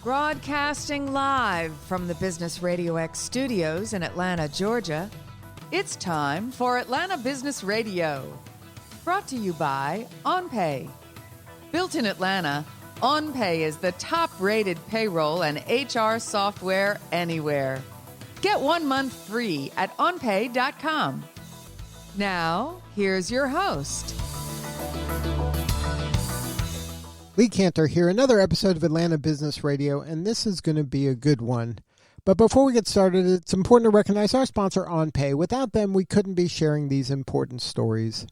Broadcasting live from the Business RadioX studios in Atlanta, Georgia, it's time for Atlanta Business Radio. Brought to you by OnPay. Built in Atlanta, OnPay is the top-rated payroll and HR software anywhere. Get 1 month free at onpay.com. Now, here's your host. Lee Cantor here, another episode of Atlanta Business Radio, and this is going to be a good one. But before we get started, it's important to recognize our sponsor, OnPay. Without them, we couldn't be sharing these important stories.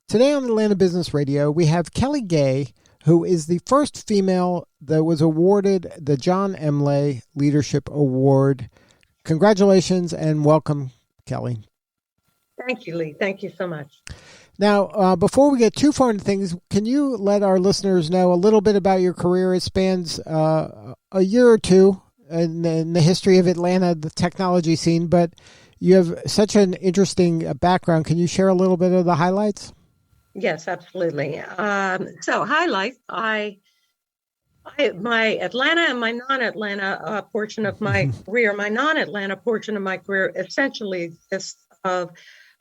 Today on Atlanta Business Radio, we have Kelly Gay, who is the first female that was awarded the John Emley Leadership Award. Congratulations and welcome, Kelly. Thank you, Lee. Thank you so much. Now, before we get too far into things, can you let our listeners know a little bit about your career? It spans a year or two in the history of Atlanta, the technology scene, but you have such an interesting background. Can you share a little bit of the highlights? Yes, absolutely. So highlights, my Atlanta and my non-Atlanta portion of my career, my non-Atlanta portion of my career essentially exists of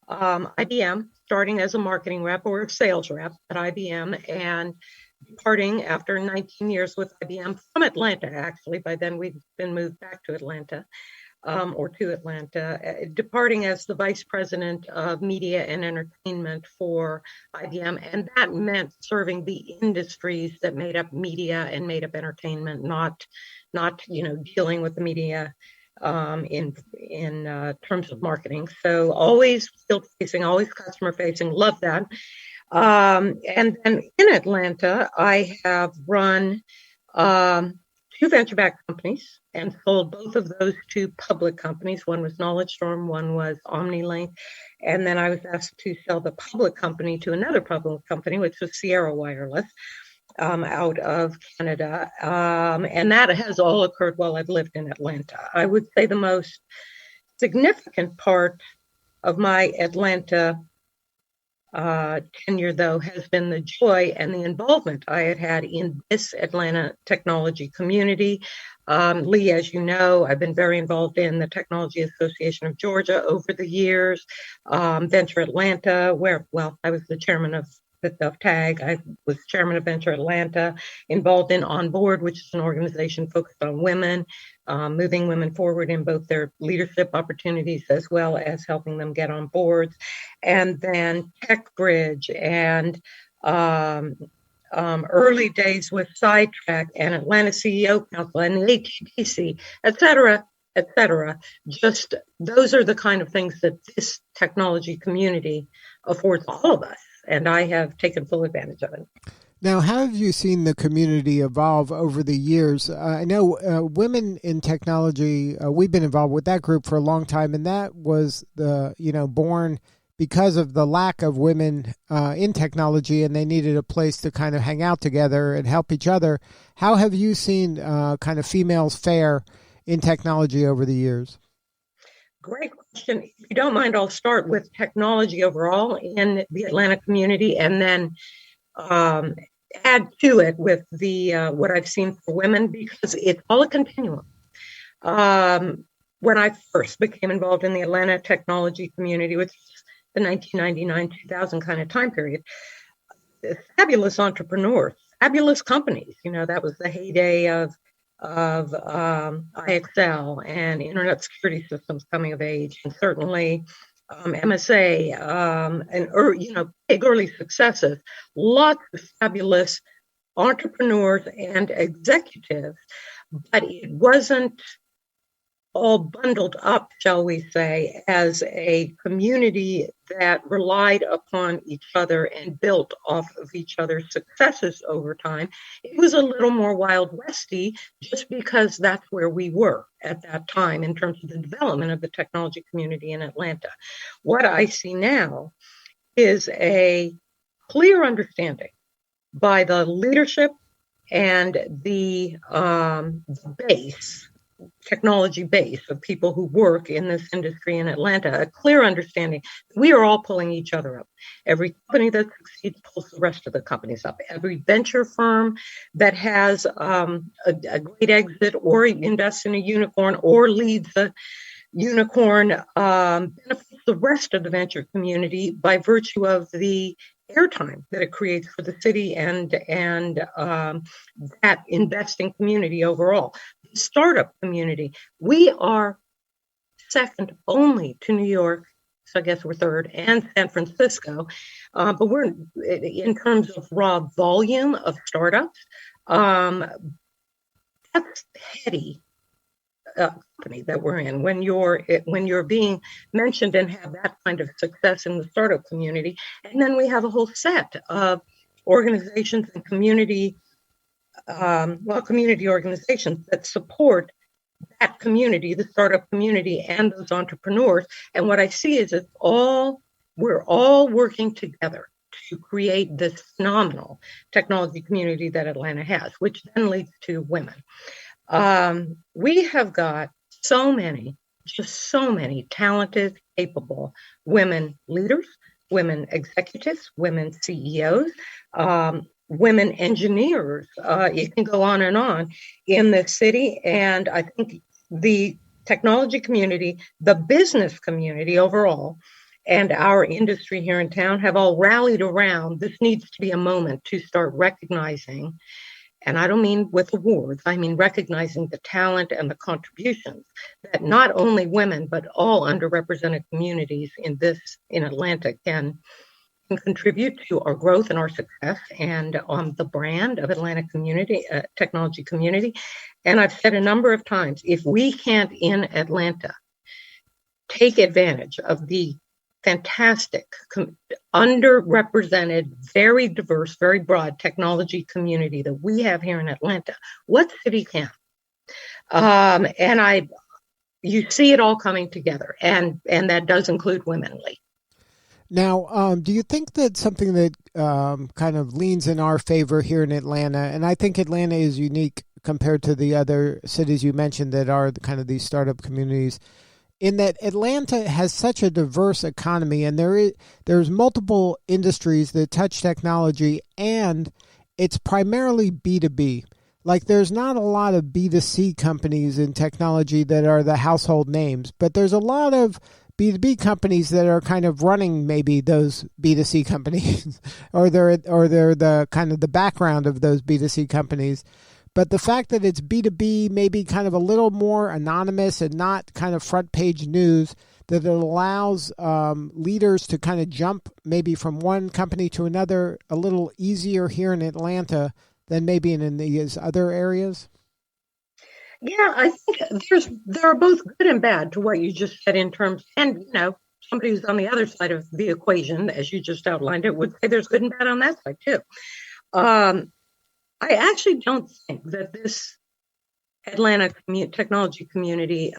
IBM, starting as a marketing rep or a sales rep at IBM and departing after 19 years with IBM from Atlanta, actually. By then we'd been moved back to Atlanta, departing as the vice president of media and entertainment for IBM. And that meant serving the industries that made up media and made up entertainment, not dealing with the media in terms of marketing. So always field facing, always customer facing. Love that. And then in Atlanta, I have run 2 venture-backed companies and sold both of those to public companies. One was Knowledge Storm, one was OmniLink. And then I was asked to sell the public company to another public company, which was Sierra Wireless, out of Canada. And that has all occurred while I've lived in Atlanta. I would say the most significant part of my Atlanta tenure, though, has been the joy and the involvement I had in this Atlanta technology community. Lee, as you know, I've been very involved in the Technology Association of Georgia over the years, Venture Atlanta, where, I was the chairman of TAG. I was chairman of Venture Atlanta, involved in OnBoard, which is an organization focused on women, moving women forward in both their leadership opportunities as well as helping them get on boards. And then TechBridge and early days with Sidetrack and Atlanta CEO Council and the ATDC, et cetera, et cetera. Just those are the kind of things that this technology community affords all of us. And I have taken full advantage of it. Now, how have you seen the community evolve over the years? I know Women in Technology, we've been involved with that group for a long time, and that was born because of the lack of women in technology, and they needed a place to kind of hang out together and help each other. How have you seen kind of females fare in technology over the years? Great question. If you don't mind, I'll start with technology overall in the Atlanta community and then add to it with the what I've seen for women, because it's all a continuum. When I first became involved in the Atlanta technology community, which is the 1999-2000 kind of time period, fabulous entrepreneurs, fabulous companies. That was the heyday of IXL and Internet Security Systems coming of age, and certainly MSA and big early successes. Lots of fabulous entrepreneurs and executives, but it wasn't all bundled up, shall we say, as a community that relied upon each other and built off of each other's successes over time. It was a little more Wild Westy just because that's where we were at that time in terms of the development of the technology community in Atlanta. What I see now is a clear understanding by the leadership and the base technology base of people who work in this industry in Atlanta, a clear understanding we are all pulling each other up. Every company that succeeds pulls the rest of the companies up. Every venture firm that has a great exit or invests in a unicorn or leads a unicorn benefits the rest of the venture community by virtue of the airtime that it creates for the city and that investing community overall. The startup community, we are second only to New York, so I guess we're third, and San Francisco, but we're in terms of raw volume of startups. That's heady company that we're in when you're being mentioned and have that kind of success in the startup community. And then we have a whole set of organizations and community organizations that support that community, the startup community, and those entrepreneurs. And what I see is we're all working together to create this phenomenal technology community that Atlanta has, which then leads to women. We have got so many talented, capable women leaders, women executives, women CEOs, women engineers. It can go on in the city. And I think the technology community, the business community overall, and our industry here in town have all rallied around. This needs to be a moment to start recognizing, and I don't mean with awards, I mean recognizing the talent and the contributions that not only women, but all underrepresented communities in Atlanta can contribute to our growth and our success and on the brand of Atlanta community, technology community. And I've said a number of times, if we can't in Atlanta take advantage of the fantastic, underrepresented, very diverse, very broad technology community that we have here in Atlanta, what city can? And you see it all coming together, and that does include women, Lee. Now, do you think that something that kind of leans in our favor here in Atlanta, and I think Atlanta is unique compared to the other cities you mentioned that are kind of these startup communities, in that Atlanta has such a diverse economy, and there's multiple industries that touch technology, and it's primarily B2B. Like, there's not a lot of B2C companies in technology that are the household names, but there's a lot of B2B companies that are kind of running maybe those B2C companies, or they're the kind of the background of those B2C companies. But the fact that it's B2B, maybe kind of a little more anonymous and not kind of front page news, that it allows leaders to kind of jump maybe from one company to another a little easier here in Atlanta than maybe in these other areas? Yeah, I think there are both good and bad to what you just said in terms, and somebody who's on the other side of the equation, as you just outlined it, would say there's good and bad on that side too. I actually don't think that this Atlanta technology community,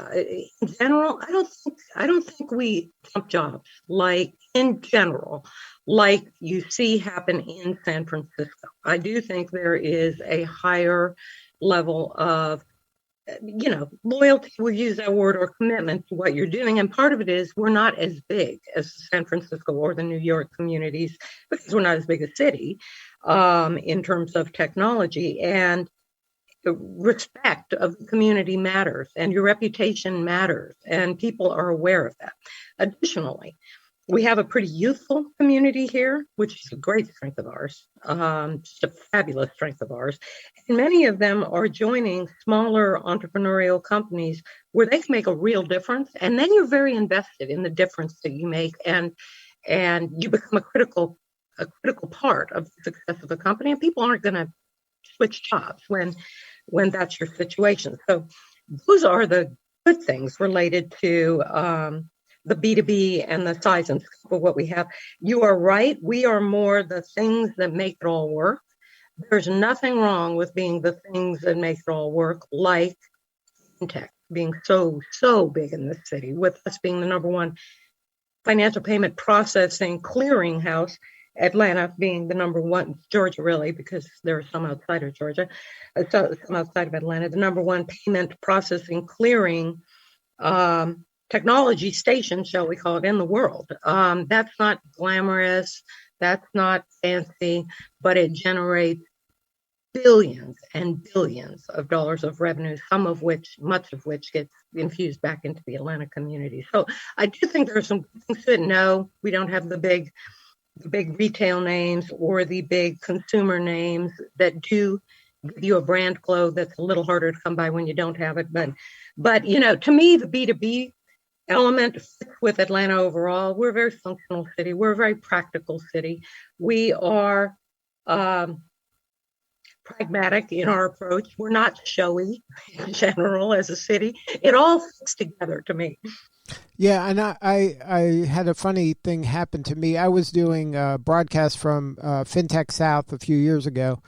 in general, I don't think we jump jobs like in general, like you see happen in San Francisco. I do think there is a higher level of loyalty, we'll use that word, or commitment to what you're doing. And part of it is we're not as big as San Francisco or the New York communities because we're not as big a city in terms of technology. And the respect of the community matters, and your reputation matters, and people are aware of that. Additionally, we have a pretty youthful community here, which is a great strength of ours, just a fabulous strength of ours. And many of them are joining smaller entrepreneurial companies where they can make a real difference. And then you're very invested in the difference that you make, and you become a critical part of the success of the company. And people aren't going to switch jobs when that's your situation. So those are the good things related to the B2B and the size and scope of what we have. You are right. We are more the things that make it all work. There's nothing wrong with being the things that make it all work, like Fintech being so big in this city, with us being the number one financial payment processing clearinghouse, Atlanta being the number one, Georgia really, because there are some outside of Georgia, so some outside of Atlanta, the number one payment processing clearing technology station, shall we call it, in the world. That's not glamorous, that's not fancy, but it generates billions and billions of dollars of revenue, much of which gets infused back into the Atlanta community. So I do think there are some things that no, we don't have the big retail names or the big consumer names that do give you a brand glow that's a little harder to come by when you don't have it. But to me, the B2B element fits with Atlanta overall. We're a very functional city. We're a very practical city. We are pragmatic in our approach. We're not showy in general as a city. It all fits together to me. Yeah, and I had a funny thing happen to me. I was doing a broadcast from Fintech South a few years ago,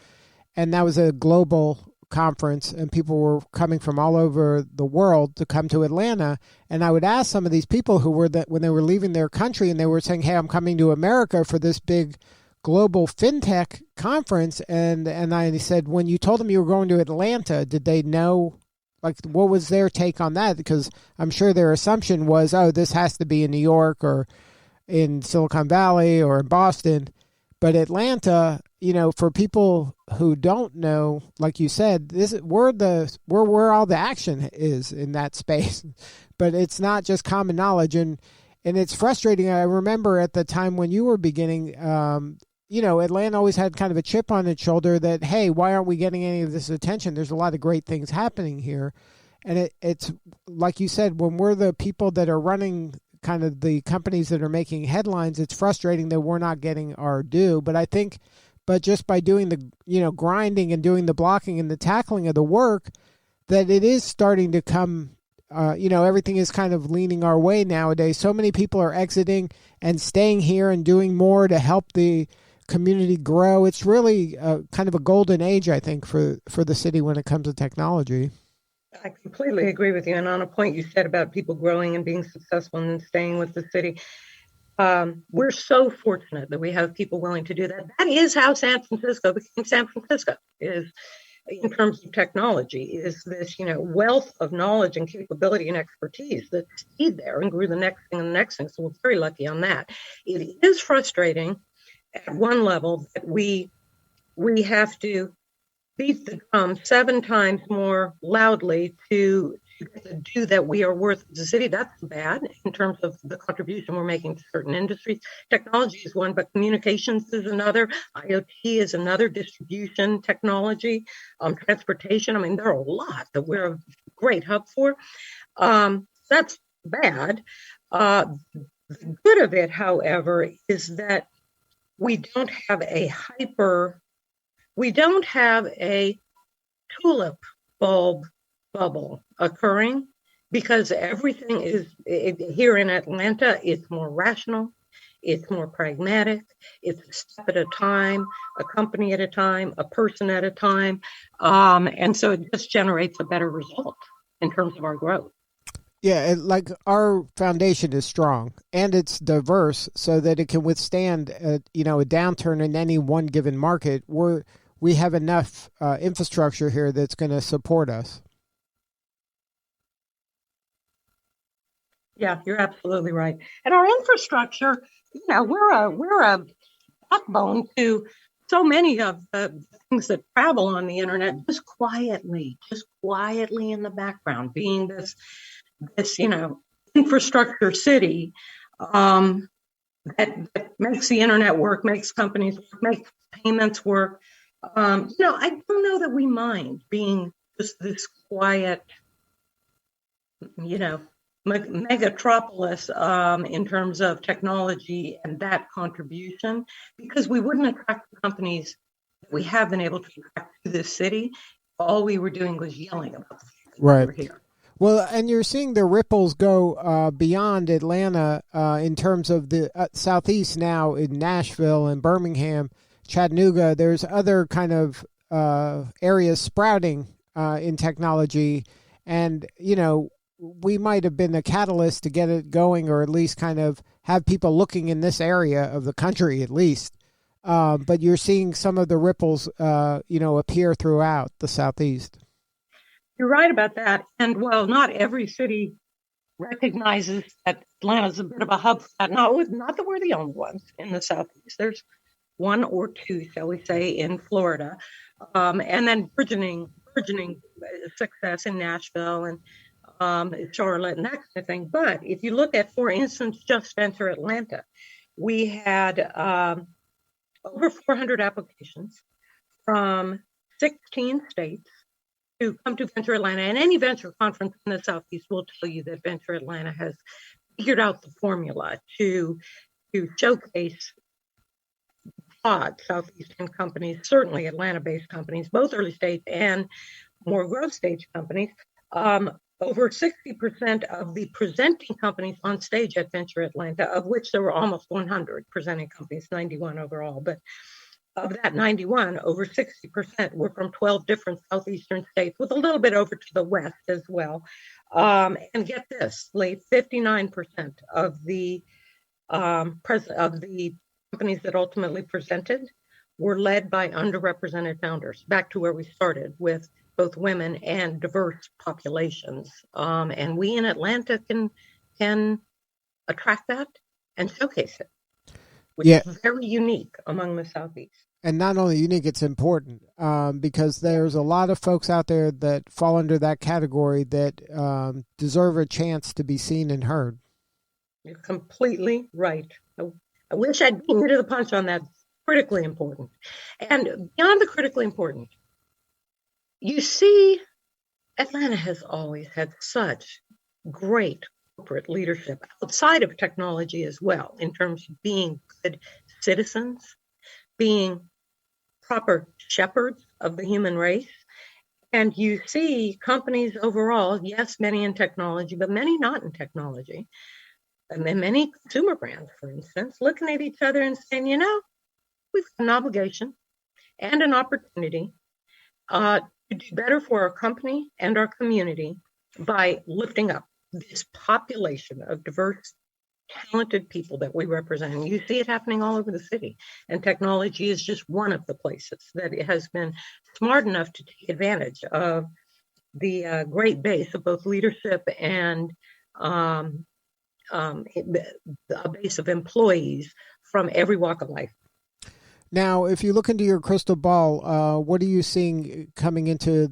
and that was a global conference, and people were coming from all over the world to come to Atlanta. And I would ask some of these people who were when they were leaving their country, and they were saying, "Hey, I'm coming to America for this big global fintech conference," and I said, when you told them you were going to Atlanta, did they know, like, what was their take on that? Because I'm sure their assumption was, oh, this has to be in New York or in Silicon Valley or in Boston. But Atlanta, for people who don't know, like you said, we're where all the action is in that space. But it's not just common knowledge, and it's frustrating. I remember at the time when you were beginning, Atlanta always had kind of a chip on its shoulder that, hey, why aren't we getting any of this attention? There's a lot of great things happening here. And it's like you said, when we're the people that are running kind of the companies that are making headlines, it's frustrating that we're not getting our due. But I think, just by doing the, grinding and doing the blocking and the tackling of the work, that it is starting to come, everything is kind of leaning our way nowadays. So many people are exiting and staying here and doing more to help the community grow. It's really kind of a golden age, I think, for the city when it comes to technology. I completely agree with you. And on a point you said about people growing and being successful and staying with the city, we're so fortunate that we have people willing to do that. That is how San Francisco became San Francisco, is in terms of technology, is this, wealth of knowledge and capability and expertise that stayed there and grew the next thing and the next thing. So we're very lucky on that. It is frustrating at one level that we have to beat the drum 7 times more loudly to get the due that we are worth as a city. That's bad in terms of the contribution we're making to certain industries. Technology is one, but communications is another. IoT is another, distribution technology, transportation. I mean, there are a lot that we're a great hub for. That's bad. The good of it, however, is that we don't have a tulip bulb bubble occurring, because everything is here in Atlanta. It's more rational, it's more pragmatic, it's a step at a time, a company at a time, a person at a time, and so it just generates a better result in terms of our growth. Yeah, like our foundation is strong and it's diverse, so that it can withstand a downturn in any one given market. We have enough infrastructure here that's going to support us. Yeah, you're absolutely right. And our infrastructure, we're a backbone to so many of the things that travel on the internet, just quietly in the background, being this infrastructure city that makes the internet work, makes companies work, makes payments work. I don't know that we mind being just this quiet, megatropolis in terms of technology and that contribution, because we wouldn't attract the companies that we have been able to attract to this city. All we were doing was yelling about the fact that we were here. Well, and you're seeing the ripples go beyond Atlanta in terms of the Southeast now, in Nashville and Birmingham, Chattanooga. There's other kind of areas sprouting in technology. And, we might have been a catalyst to get it going, or at least kind of have people looking in this area of the country at least. But you're seeing some of the ripples, appear throughout the Southeast. You're right about that. And while not every city recognizes that Atlanta's a bit of a hub for that, not that we're the only ones in the Southeast. There's one or two, shall we say, in Florida, and then burgeoning success in Nashville and Charlotte and that kind of thing. But if you look at, for instance, just Venture Atlanta, we had over 400 applications from 16 states to come to Venture Atlanta. And any venture conference in the Southeast will tell you that Venture Atlanta has figured out the formula to showcase broad Southeastern companies, certainly Atlanta-based companies, both early stage and more growth stage companies. Over 60% of the presenting companies on stage at Venture Atlanta, of which there were almost 100 presenting companies, 91 overall, but of that 91, over 60% were from 12 different Southeastern states, with a little bit over to the west as well. And get this, 59% of the companies that ultimately presented were led by underrepresented founders, back to where we started with both women and diverse populations. And we in Atlanta can attract that and showcase it, which is very unique among the Southeast. And not only unique, it's important because there's a lot of folks out there that fall under that category that deserve a chance to be seen and heard. You're completely right. I wish I'd beaten you to the punch on that. Critically important. And beyond the critically important, you see, Atlanta has always had such great corporate leadership outside of technology as well, in terms of being good citizens, being proper shepherds of the human race. And you see companies overall, yes, many in technology, but many not in technology. And then many consumer brands, for instance, looking at each other and saying, we've got an obligation and an opportunity to do better for our company and our community by lifting up this population of diverse, talented people that we represent. And you see it happening all over the city. And technology is just one of the places that it has been smart enough to take advantage of the great base of both leadership and a base of employees from every walk of life. Now, if you look into your crystal ball, what are you seeing coming into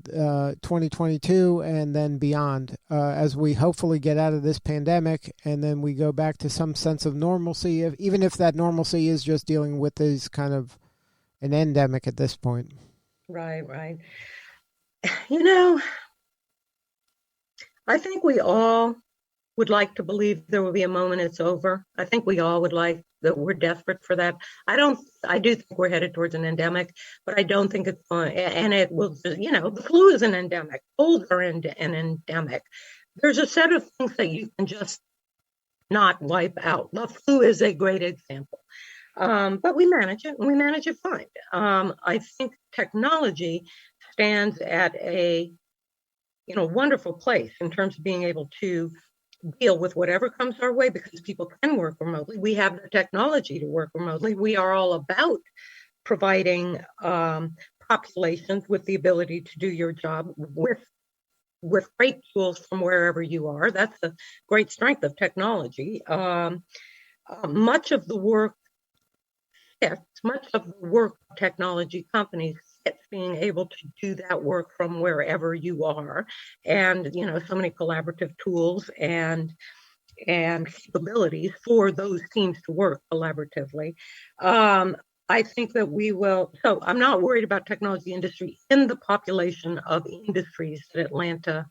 2022 and then beyond as we hopefully get out of this pandemic and then we go back to some sense of normalcy, even if that normalcy is just dealing with this kind of an endemic at this point? Right. I think we all would like to believe there will be a moment it's over. I think we all would like that. We're desperate for that. I do think we're headed towards an endemic, but I don't think it's going, and it will, the flu is an endemic. Colds are an endemic. There's a set of things that you can just not wipe out. The flu is a great example. But we manage it, and we manage it fine. I think technology stands at a wonderful place in terms of being able to deal with whatever comes our way, because people can work remotely. We have the technology to work remotely. We are all about providing populations with the ability to do your job with great tools from wherever you are. That's the great strength of technology. Much of the work of technology companies it's being able to do that work from wherever you are, and so many collaborative tools and capabilities for those teams to work collaboratively. I think that we will. So I'm not worried about technology industry in the population of industries that Atlanta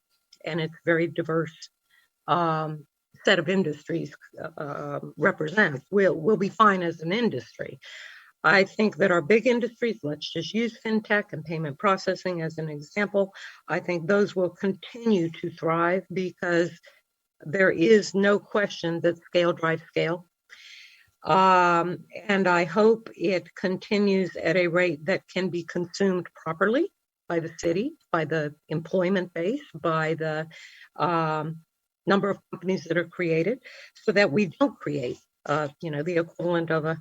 and its very diverse set of industries represents. We'll be fine as an industry. I think that our big industries, let's just use fintech and payment processing as an example, I think those will continue to thrive because there is no question that scale drives scale. And I hope it continues at a rate that can be consumed properly by the city, by the employment base, by the number of companies that are created, so that we don't create, the equivalent of a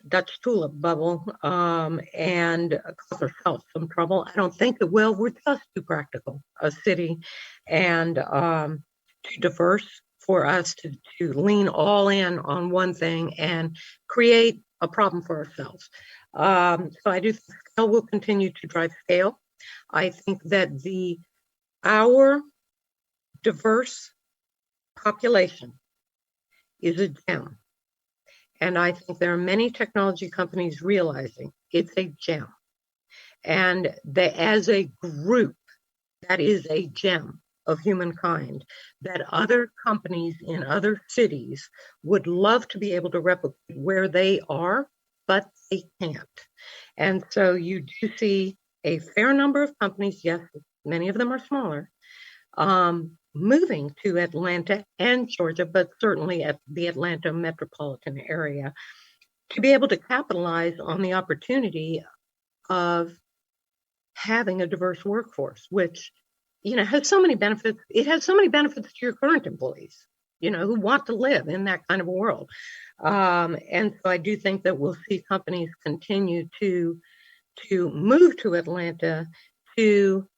Dutch tulip bubble and cause ourselves some trouble. I don't think it will. We're just too practical a city and too diverse for us to lean all in on one thing and create a problem for ourselves. So I do think scale will continue to drive scale. I think that our diverse population is a gem. And I think there are many technology companies realizing it's a gem. And that as a group, that is a gem of humankind that other companies in other cities would love to be able to replicate where they are, but they can't. And so you do see a fair number of companies, yes, many of them are smaller, moving to Atlanta and Georgia, but certainly at the Atlanta metropolitan area, to be able to capitalize on the opportunity of having a diverse workforce, which, has so many benefits. It has so many benefits to your current employees, who want to live in that kind of a world. And so I do think that we'll see companies continue to move to Atlanta to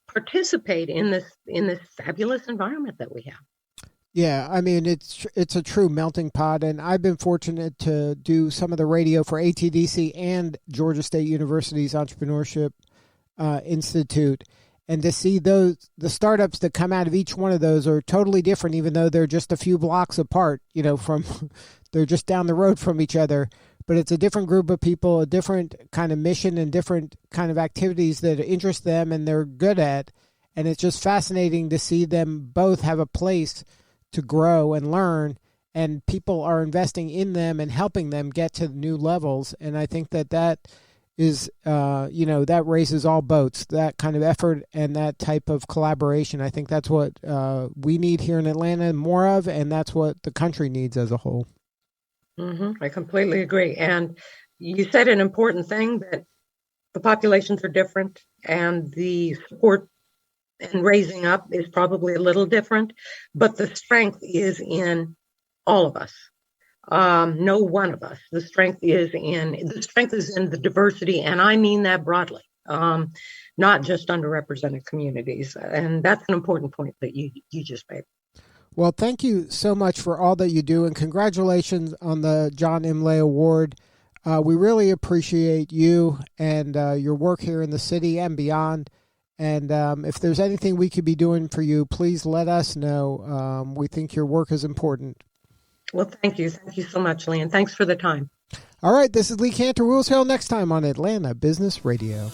participate in this fabulous environment that we have. Yeah, I mean, it's a true melting pot, and I've been fortunate to do some of the radio for ATDC and Georgia State University's Entrepreneurship Institute, and to see the startups that come out of each one of those are totally different, even though they're just a few blocks apart, they're just down the road from each other. But it's a different group of people, a different kind of mission and different kind of activities that interest them and they're good at. And it's just fascinating to see them both have a place to grow and learn, and people are investing in them and helping them get to new levels. And I think that is, that raises all boats, that kind of effort and that type of collaboration. I think that's what we need here in Atlanta more of, and that's what the country needs as a whole. Mm-hmm. I completely agree. And you said an important thing, that the populations are different and the support and raising up is probably a little different, but the strength is in all of us. No one of us. The strength is in the diversity, and I mean that broadly, not just underrepresented communities. And that's an important point that you just made. Well, thank you so much for all that you do, and congratulations on the John Imlay Award. We really appreciate you and your work here in the city and beyond. And if there's anything we could be doing for you, please let us know. We think your work is important. Well, thank you. Thank you so much, Lee, and thanks for the time. All right, this is Lee Cantor. We'll see you next time on Atlanta Business Radio.